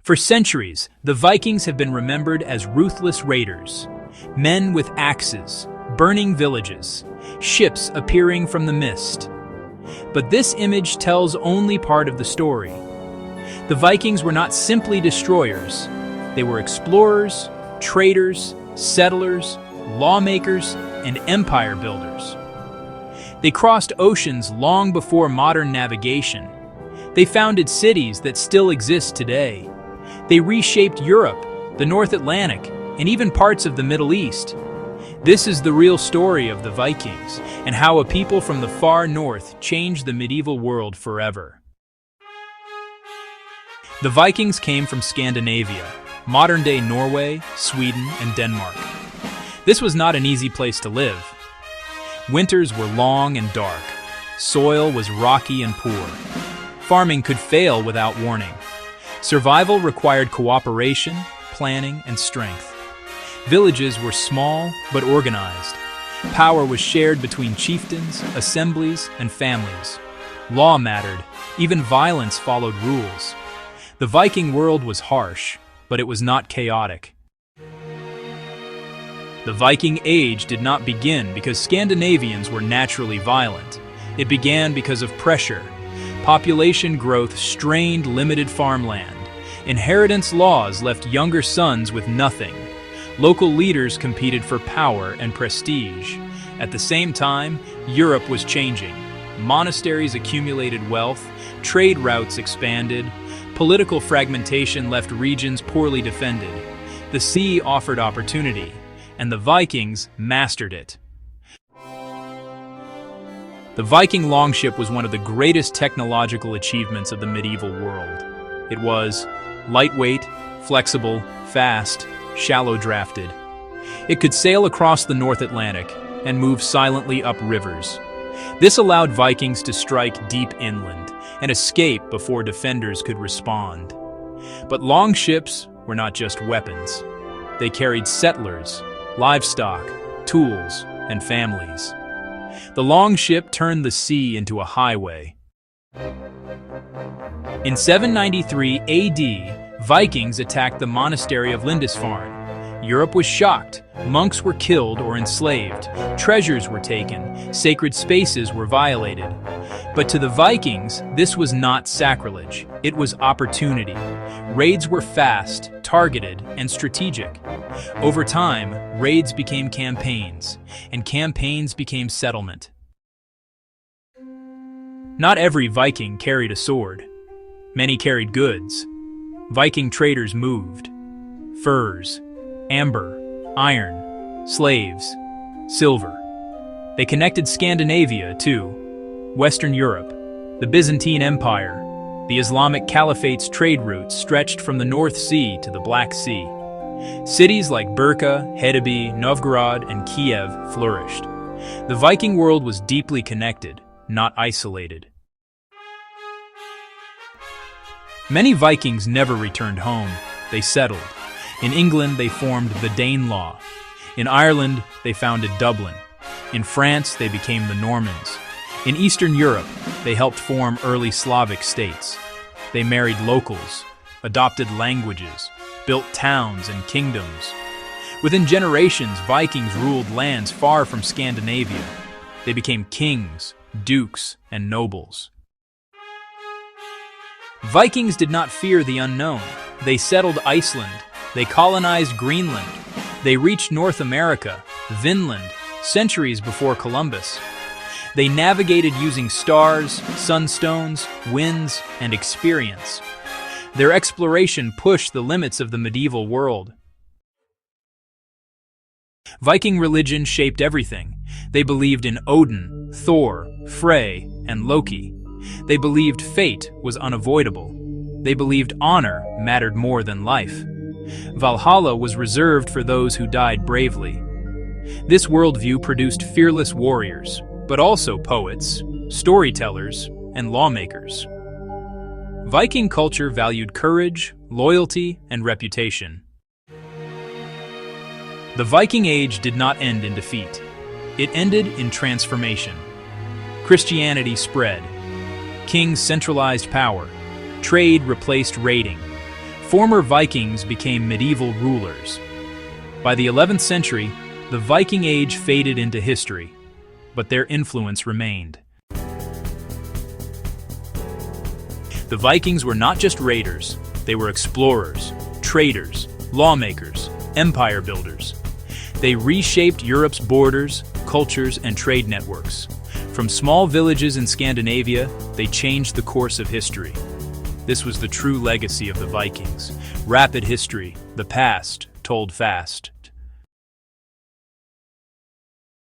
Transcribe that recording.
For centuries, the Vikings have been remembered as ruthless raiders. Men with axes, burning villages, ships appearing from the mist. But this image tells only part of the story. The Vikings were not simply destroyers. They were explorers, traders, settlers, lawmakers, and empire builders. They crossed oceans long before modern navigation. They founded cities that still exist today. They reshaped Europe, the North Atlantic, and even parts of the Middle East. This is the real story of the Vikings, and how a people from the far north changed the medieval world forever. The Vikings came from Scandinavia, modern-day Norway, Sweden, and Denmark. This was not an easy place to live. Winters were long and dark. Soil was rocky and poor. Farming could fail without warning. Survival required cooperation, planning, and strength. Villages were small but organized. Power was shared between chieftains, assemblies, and families. Law mattered. Even violence followed rules. The Viking world was harsh, but it was not chaotic. The Viking Age did not begin because Scandinavians were naturally violent. It began because of pressure. Population growth strained limited farmland. Inheritance laws left younger sons with nothing. Local leaders competed for power and prestige. At the same time, Europe was changing. Monasteries accumulated wealth, trade routes expanded, political fragmentation left regions poorly defended. The sea offered opportunity, and the Vikings mastered it. The Viking longship was one of the greatest technological achievements of the medieval world. It was lightweight, flexible, fast, shallow-drafted. It could sail across the North Atlantic and move silently up rivers. This allowed Vikings to strike deep inland and escape before defenders could respond. But longships were not just weapons. They carried settlers, livestock, tools, and families. The longship turned the sea into a highway. In 793 AD, Vikings attacked the monastery of Lindisfarne. Europe was shocked. Monks were killed or enslaved. Treasures were taken. Sacred spaces were violated. But to the Vikings, this was not sacrilege. It was opportunity. Raids were fast, targeted, and strategic. Over time, raids became campaigns, and campaigns became settlement. Not every Viking carried a sword. Many carried goods. Viking traders moved. Furs, amber, iron, slaves, silver. They connected Scandinavia, too. Western Europe, the Byzantine Empire, the Islamic Caliphate's trade routes stretched from the North Sea to the Black Sea. Cities like Birka, Hedeby, Novgorod, and Kiev flourished. The Viking world was deeply connected, not isolated. Many Vikings never returned home. They settled. In England, they formed the Danelaw. In Ireland, they founded Dublin. In France, they became the Normans. In Eastern Europe, they helped form early Slavic states. They married locals, adopted languages, built towns and kingdoms. Within generations, Vikings ruled lands far from Scandinavia. They became kings, dukes, and nobles. Vikings did not fear the unknown. They settled Iceland. They colonized Greenland. They reached North America, Vinland, centuries before Columbus. They navigated using stars, sunstones, winds, and experience. Their exploration pushed the limits of the medieval world. Viking religion shaped everything. They believed in Odin, Thor, Frey, and Loki. They believed fate was unavoidable. They believed honor mattered more than life. Valhalla was reserved for those who died bravely. This worldview produced fearless warriors, but also poets, storytellers, and lawmakers. Viking culture valued courage, loyalty, and reputation. The Viking Age did not end in defeat. It ended in transformation. Christianity spread. Kings centralized power. Trade replaced raiding. former Vikings became medieval rulers. By the 11th century, the Viking Age faded into history, but their influence remained. The Vikings were not just raiders, they were explorers, traders, lawmakers, empire builders. They reshaped Europe's borders, cultures, and trade networks. From small villages in Scandinavia, they changed the course of history. This was the true legacy of the Vikings. Rapid history, the past, told fast.